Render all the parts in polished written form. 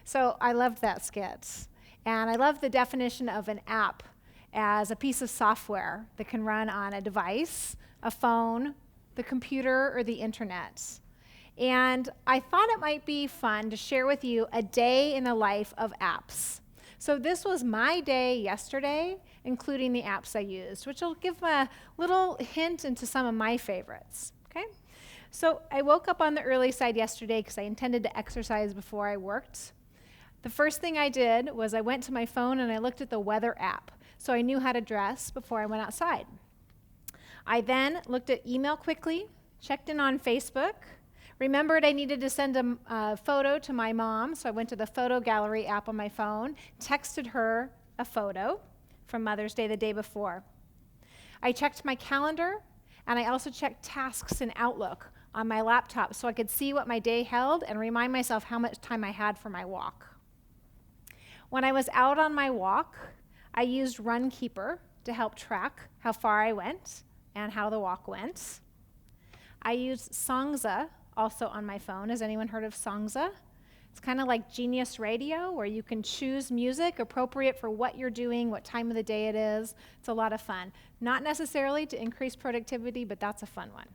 So I loved that skit. And I love the definition of an app as a piece of software that can run on a device, a phone, the computer, or the internet. And I thought it might be fun to share with you a day in the life of apps. So this was my day yesterday, including the apps I used, which will give a little hint into some of my favorites. Okay? So I woke up on the early side yesterday because I intended to exercise before I worked. The first thing I did was I went to my phone and I looked at the weather app, so I knew how to dress before I went outside. I then looked at email quickly, checked in on Facebook, remembered I needed to send a photo to my mom, so I went to the photo gallery app on my phone, texted her a photo from Mother's Day the day before. I checked my calendar, and I also checked tasks in Outlook on my laptop so I could see what my day held and remind myself how much time I had for my walk. When I was out on my walk, I used Runkeeper to help track how far I went and how the walk went. I used Songza also on my phone. Has anyone heard of Songza? It's kind of like Genius Radio, where you can choose music appropriate for what you're doing, what time of the day it is. It's a lot of fun. Not necessarily to increase productivity, but that's a fun one.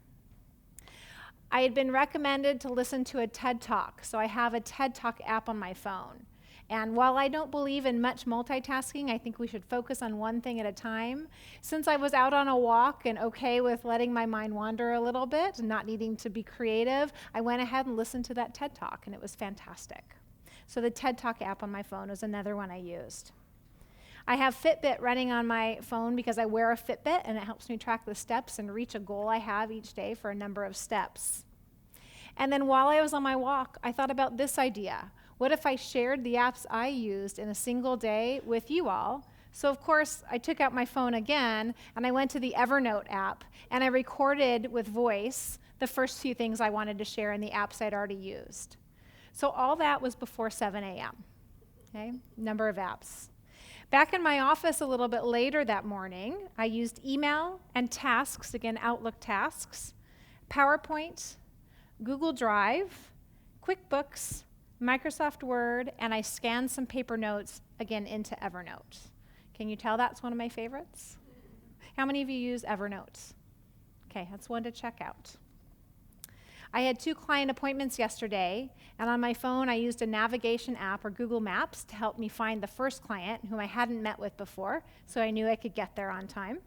I had been recommended to listen to a TED Talk, so I have a TED Talk app on my phone. And while I don't believe in much multitasking, I think we should focus on one thing at a time. Since I was out on a walk and okay with letting my mind wander a little bit and not needing to be creative, I went ahead and listened to that TED Talk, and it was fantastic. So the TED Talk app on my phone was another one I used. I have Fitbit running on my phone because I wear a Fitbit, and it helps me track the steps and reach a goal I have each day for a number of steps. And then while I was on my walk, I thought about this idea. What if I shared the apps I used in a single day with you all? So of course, I took out my phone again, and I went to the Evernote app, and I recorded with voice the first few things I wanted to share in the apps I'd already used. So all that was before 7 a.m., okay? Number of apps. Back in my office a little bit later that morning, I used email and tasks, again, Outlook tasks, PowerPoint, Google Drive, QuickBooks, Microsoft Word, and I scanned some paper notes, again, into Evernote. Can you tell that's one of my favorites? How many of you use Evernote? Okay, that's one to check out. I had 2 client appointments yesterday, and on my phone I used a navigation app or Google Maps to help me find the first client whom I hadn't met with before, so I knew I could get there on time.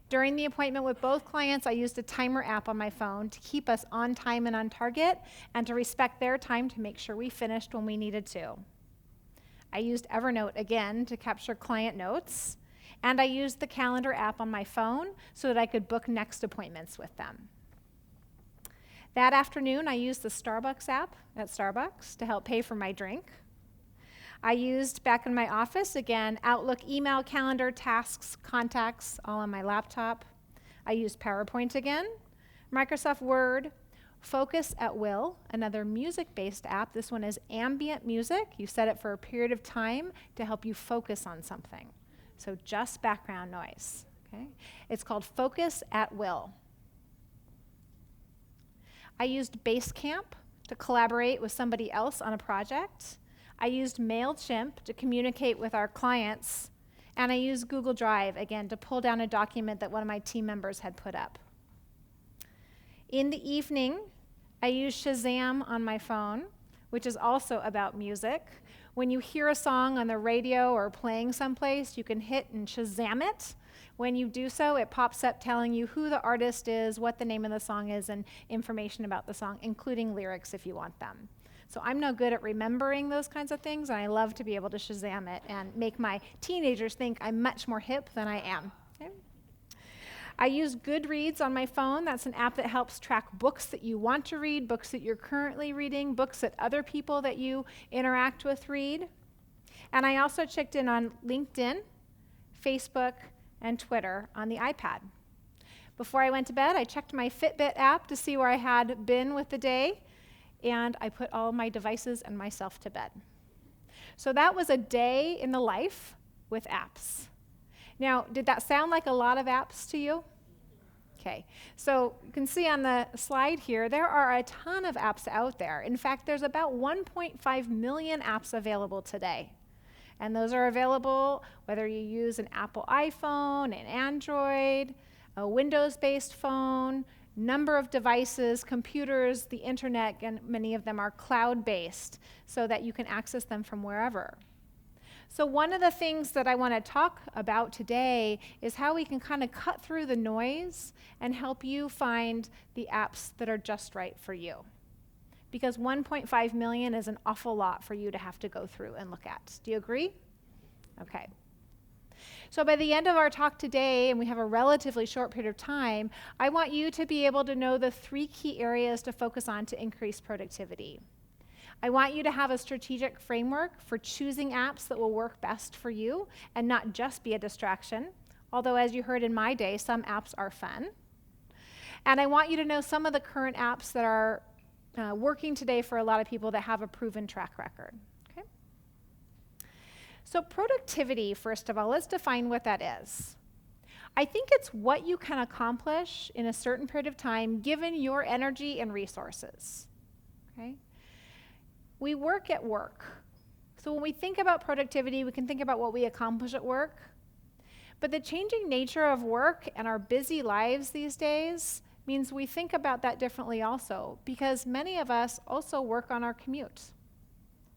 During the appointment with both clients, I used a timer app on my phone to keep us on time and on target and to respect their time to make sure we finished when we needed to. I used Evernote again to capture client notes, and I used the calendar app on my phone so that I could book next appointments with them. That afternoon, I used the Starbucks app at Starbucks to help pay for my drink. I used, back in my office, again, Outlook, email, calendar, tasks, contacts, all on my laptop. I used PowerPoint again, Microsoft Word, Focus at Will, another music-based app. This one is ambient music. You set it for a period of time to help you focus on something. So just background noise, okay? It's called Focus at Will. I used Basecamp to collaborate with somebody else on a project. I used MailChimp to communicate with our clients, and I used Google Drive, again, to pull down a document that one of my team members had put up. In the evening, I used Shazam on my phone, which is also about music. When you hear a song on the radio or playing someplace, you can hit and Shazam it. When you do so, it pops up telling you who the artist is, what the name of the song is, and information about the song, including lyrics if you want them. So I'm no good at remembering those kinds of things, and I love to be able to Shazam it and make my teenagers think I'm much more hip than I am. Okay? I use Goodreads on my phone. That's an app that helps track books that you want to read, books that you're currently reading, books that other people that you interact with read. And I also checked in on LinkedIn, Facebook, and Twitter on the iPad. Before I went to bed, I checked my Fitbit app to see where I had been with the day, and I put all my devices and myself to bed. So that was a day in the life with apps. Now, did that sound like a lot of apps to you? Okay, so you can see on the slide here, there are a ton of apps out there. In fact, there's about 1.5 million apps available today. And those are available whether you use an Apple iPhone, an Android, a Windows-based phone, number of devices, computers, the internet, and many of them are cloud-based so that you can access them from wherever. So one of the things that I want to talk about today is how we can kind of cut through the noise and help you find the apps that are just right for you. Because 1.5 million is an awful lot for you to have to go through and look at. Do you agree? Okay. So by the end of our talk today, and we have a relatively short period of time, I want you to be able to know the 3 key areas to focus on to increase productivity. I want you to have a strategic framework for choosing apps that will work best for you and not just be a distraction, although as you heard in my day, some apps are fun. And I want you to know some of the current apps that are working today for a lot of people that have a proven track record. Okay? So productivity, first of all, let's define what that is. I think it's what you can accomplish in a certain period of time given your energy and resources. Okay? We work at work. So when we think about productivity, we can think about what we accomplish at work. But the changing nature of work and our busy lives these days means we think about that differently also, because many of us also work on our commute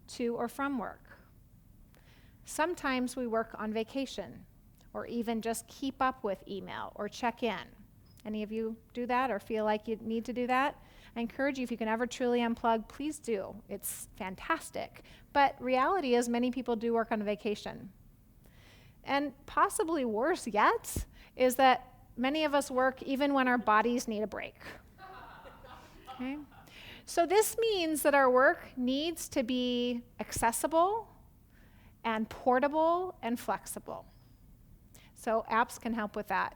to or from work. Sometimes we work on vacation, or even just keep up with email or check in. Any of you do that or feel like you need to do that? I encourage you, if you can ever truly unplug, please do. It's fantastic. But reality is many people do work on vacation. And possibly worse yet is that many of us work even when our bodies need a break. Okay? So this means that our work needs to be accessible and portable and flexible. So apps can help with that.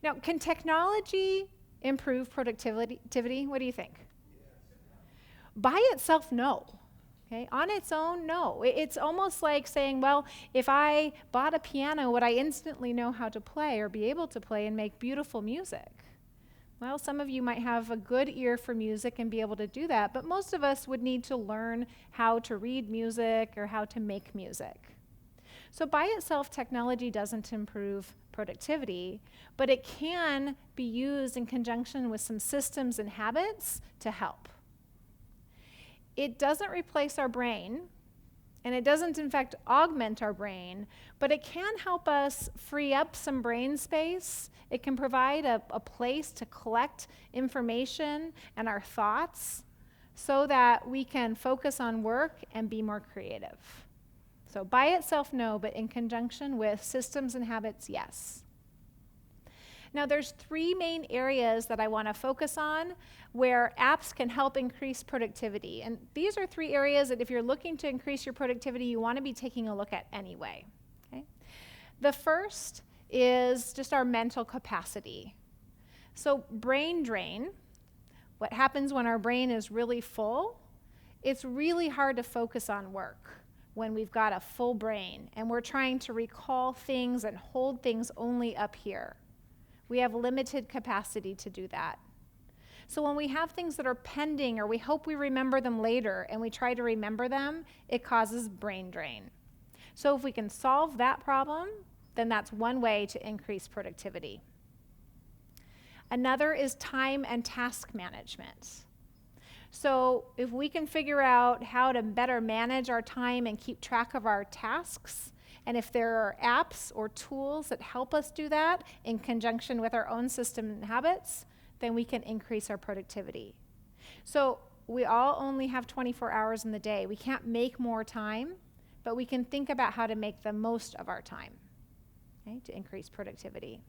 Now, can technology improve productivity? What do you think? By itself, no. Okay? On its own, no. It's almost like saying, well, if I bought a piano, would I instantly know how to play or be able to play and make beautiful music? Well, some of you might have a good ear for music and be able to do that, but most of us would need to learn how to read music or how to make music. So by itself, technology doesn't improve productivity, but it can be used in conjunction with some systems and habits to help. It doesn't replace our brain, and it doesn't, in fact, augment our brain, but it can help us free up some brain space. It can provide a place to collect information and our thoughts so that we can focus on work and be more creative. So by itself, no, but in conjunction with systems and habits, yes. Now there's 3 main areas that I want to focus on where apps can help increase productivity. And these are 3 areas that if you're looking to increase your productivity, you want to be taking a look at anyway. Okay? The first is just our mental capacity. So brain drain, what happens when our brain is really full, it's really hard to focus on work when we've got a full brain and we're trying to recall things and hold things only up here. We have limited capacity to do that. So when we have things that are pending or we hope we remember them later and we try to remember them, it causes brain drain. So if we can solve that problem, then that's one way to increase productivity. Another is time and task management. So if we can figure out how to better manage our time and keep track of our tasks, and if there are apps or tools that help us do that in conjunction with our own system and habits, then we can increase our productivity. So we all only have 24 hours in the day. We can't make more time, but we can think about how to make the most of our time, okay, to increase productivity.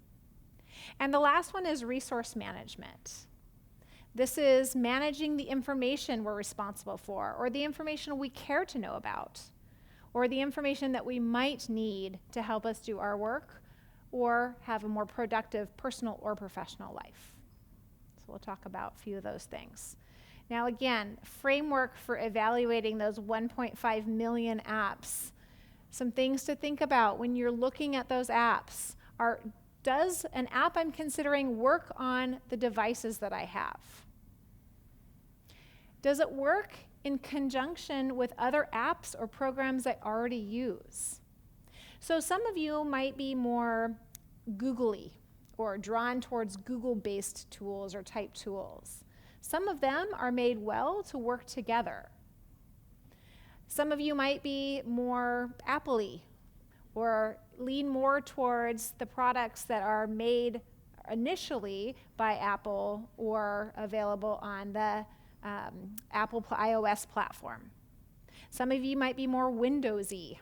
And the last one is resource management. This is managing the information we're responsible for, or the information we care to know about, or the information that we might need to help us do our work or have a more productive personal or professional life. So we'll talk about a few of those things. Now again, framework for evaluating those 1.5 million apps. Some things to think about when you're looking at those apps are, Does an app I'm considering work on the devices that I have? Does it work in conjunction with other apps or programs I already use? So some of you might be more googly or drawn towards Google-based tools or type tools. Some of them are made well to work together. Some of you might be more Apple-y or lean more towards the products that are made initially by Apple or available on the Apple iOS platform. Some of you might be more Windowsy.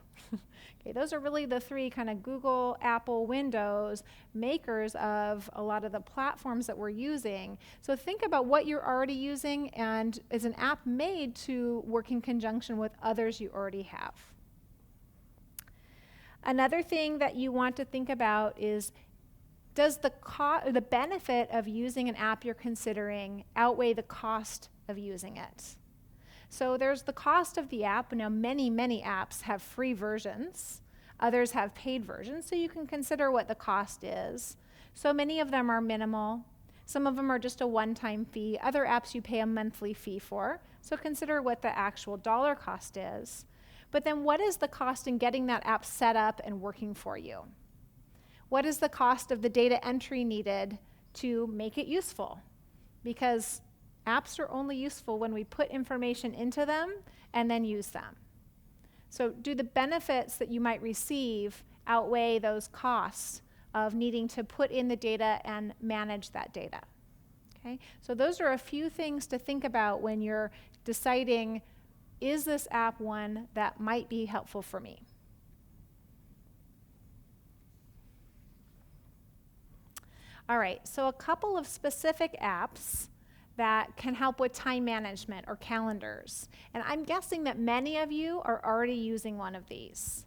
Okay, those are really the three kind of Google, Apple, Windows makers of a lot of the platforms that we're using. So think about what you're already using and is an app made to work in conjunction with others you already have. Another thing that you want to think about is, does the benefit of using an app you're considering outweigh the cost of using it? So there's the cost of the app. Now many apps have free versions. Others have paid versions, so you can consider what the cost is. So many of them are minimal. Some of them are just a one-time fee. Other apps you pay a monthly fee for. So consider what the actual dollar cost is. But then what is the cost in getting that app set up and working for you? What is the cost of the data entry needed to make it useful? Because apps are only useful when we put information into them and then use them. So do the benefits that you might receive outweigh those costs of needing to put in the data and manage that data? Okay? So those are a few things to think about when you're deciding, is this app one that might be helpful for me? All right, so a couple of specific apps that can help with time management or calendars. And I'm guessing that many of you are already using one of these.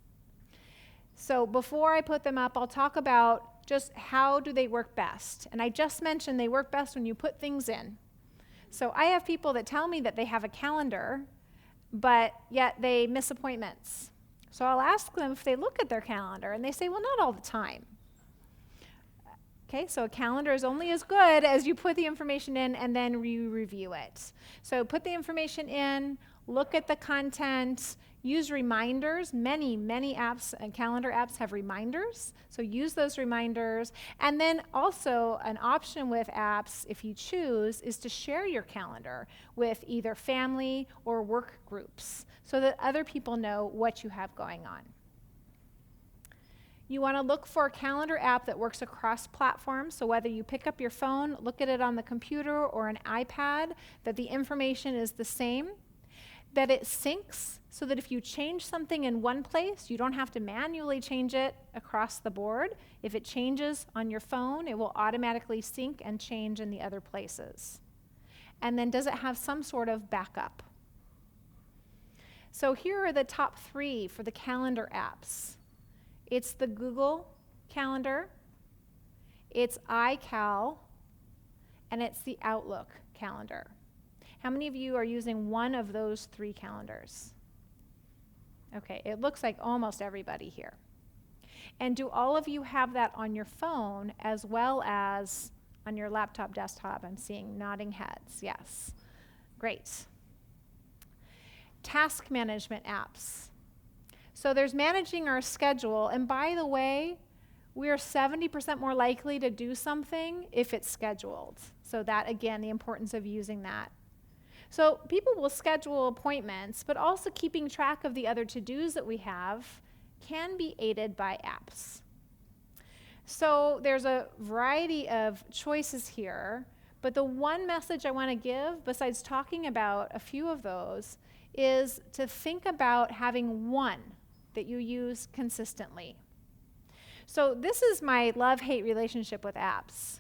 So before I put them up, I'll talk about just how do they work best. And I just mentioned they work best when you put things in. So I have people that tell me that they have a calendar, but yet they miss appointments. So I'll ask them if they look at their calendar, and they say, well, not all the time. Okay, so a calendar is only as good as you put the information in and then you review it. So put the information in, look at the content, use reminders. Many apps and calendar apps have reminders, so use those reminders. And then also an option with apps, if you choose, is to share your calendar with either family or work groups so that other people know what you have going on. You want to look for a calendar app that works across platforms, so whether you pick up your phone, look at it on the computer or an iPad, that the information is the same, that it syncs so that if you change something in one place, you don't have to manually change it across the board. If it changes on your phone, it will automatically sync and change in the other places. And then does it have some sort of backup? So here are the top 3 for the calendar apps. It's the Google Calendar, it's iCal, and it's the Outlook Calendar. How many of you are using one of those 3 calendars? Okay, it looks like almost everybody here. And do all of you have that on your phone as well as on your laptop, desktop? I'm seeing nodding heads, yes. Great. Task management apps. So there's managing our schedule, and by the way, we are 70% more likely to do something if it's scheduled. So that, again, the importance of using that. So people will schedule appointments, but also keeping track of the other to-dos that we have can be aided by apps. So there's a variety of choices here, but the one message I want to give, besides talking about a few of those, is to think about having one that you use consistently. So this is my love-hate relationship with apps.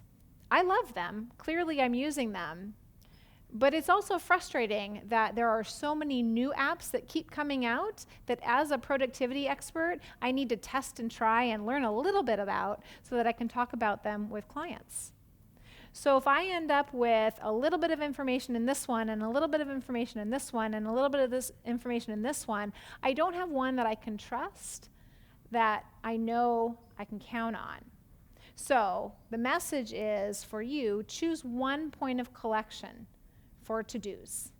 I love them. Clearly, I'm using them. But it's also frustrating that there are so many new apps that keep coming out that as a productivity expert, I need to test and try and learn a little bit about so that I can talk about them with clients. So if I end up with a little bit of information in this one and a little bit of information in this one and a little bit of this information in this one, I don't have one that I can trust, that I know I can count on. So the message is for you, choose one point of collection for to-dos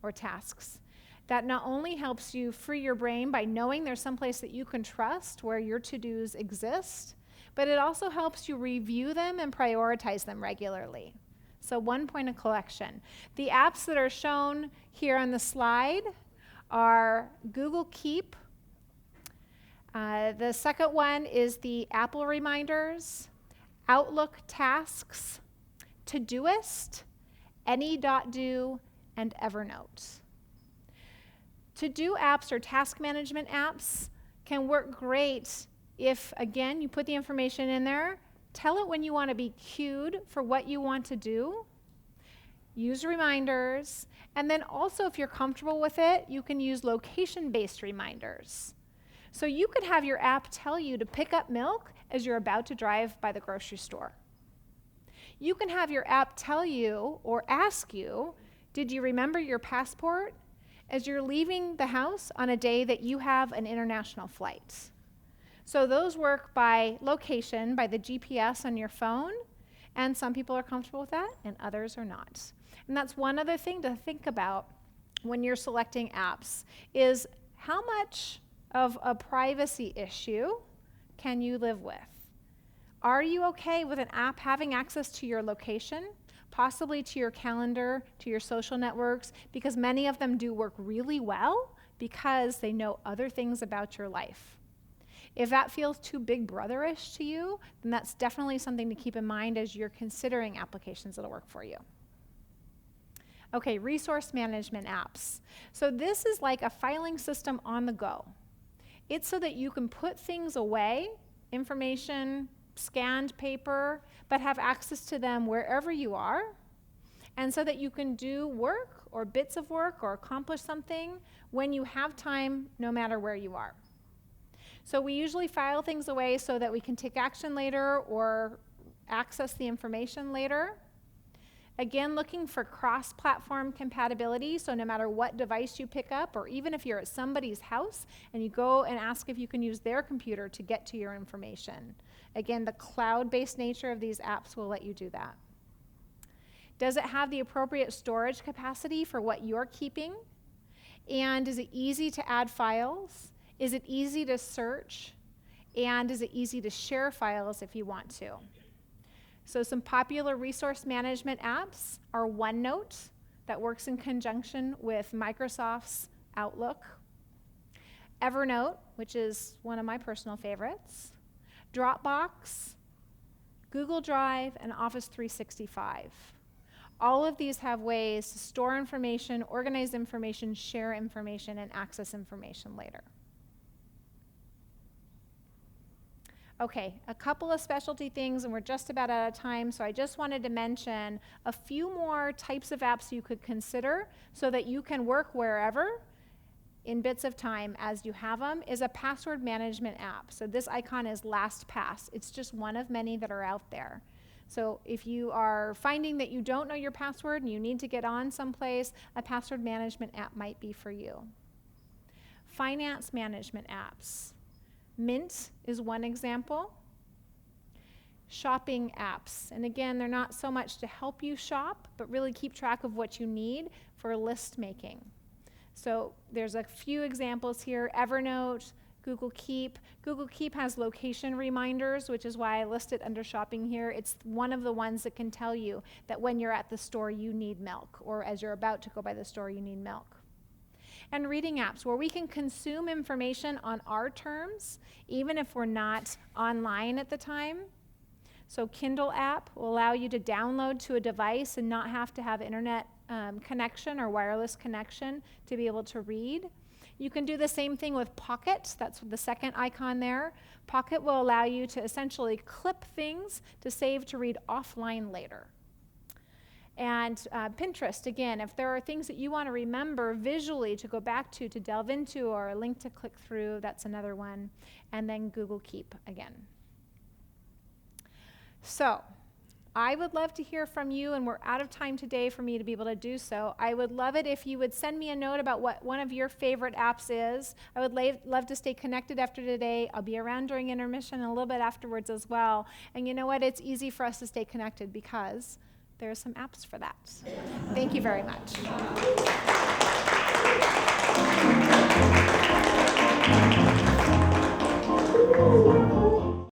or tasks. That not only helps you free your brain by knowing there's someplace that you can trust where your to-dos exist, but it also helps you review them and prioritize them regularly. So one point of collection. The apps that are shown here on the slide are Google Keep. The second one is the Apple Reminders, Outlook Tasks, Todoist, Any.do, and Evernote. To-do apps or task management apps can work great if, again, you put the information in there, tell it when you want to be cued for what you want to do, use reminders, and then also if you're comfortable with it, you can use location-based reminders. So you could have your app tell you to pick up milk as you're about to drive by the grocery store. You can have your app tell you or ask you, did you remember your passport as you're leaving the house on a day that you have an international flight? So those work by location, by the GPS on your phone, and some people are comfortable with that and others are not. And that's one other thing to think about when you're selecting apps is how much of a privacy issue can you live with? Are you okay with an app having access to your location, possibly to your calendar, to your social networks, because many of them do work really well because they know other things about your life. If that feels too big brotherish to you, then that's definitely something to keep in mind as you're considering applications that'll work for you. Okay, resource management apps. So this is like a filing system on the go. It's so that you can put things away, information, scanned paper, but have access to them wherever you are, and so that you can do work or bits of work or accomplish something when you have time, no matter where you are. So we usually file things away so that we can take action later or access the information later. Again, looking for cross-platform compatibility, so no matter what device you pick up, or even if you're at somebody's house and you go and ask if you can use their computer to get to your information. Again, the cloud-based nature of these apps will let you do that. Does it have the appropriate storage capacity for what you're keeping? And is it easy to add files? Is it easy to search? And is it easy to share files if you want to? So some popular resource management apps are OneNote, that works in conjunction with Microsoft's Outlook, Evernote, which is one of my personal favorites, Dropbox, Google Drive, and Office 365. All of these have ways to store information, organize information, share information, and access information later. Okay, a couple of specialty things, and we're just about out of time, so I just wanted to mention a few more types of apps you could consider so that you can work wherever in bits of time as you have them, is a password management app. So this icon is LastPass. It's just one of many that are out there. So if you are finding that you don't know your password and you need to get on someplace, a password management app might be for you. Finance management apps. Mint is one example. Shopping apps. And again, they're not so much to help you shop, but really keep track of what you need for list making. So there's a few examples here. Evernote, Google Keep. Google Keep has location reminders, which is why I list it under shopping here. It's one of the ones that can tell you that when you're at the store, you need milk, or as you're about to go by the store, you need milk. And reading apps, where we can consume information on our terms, even if we're not online at the time. So Kindle app will allow you to download to a device and not have to have internet connection or wireless connection to be able to read. You can do the same thing with Pocket. That's the second icon there. Pocket will allow you to essentially clip things to save to read offline later. And Pinterest, again, if there are things that you want to remember visually to go back to delve into, or a link to click through, that's another one. And then Google Keep again. So I would love to hear from you, and we're out of time today for me to be able to do so. I would love it if you would send me a note about what one of your favorite apps is. I would love to stay connected after today. I'll be around during intermission and a little bit afterwards as well. And you know what? It's easy for us to stay connected because there are some apps for that. Thank you very much.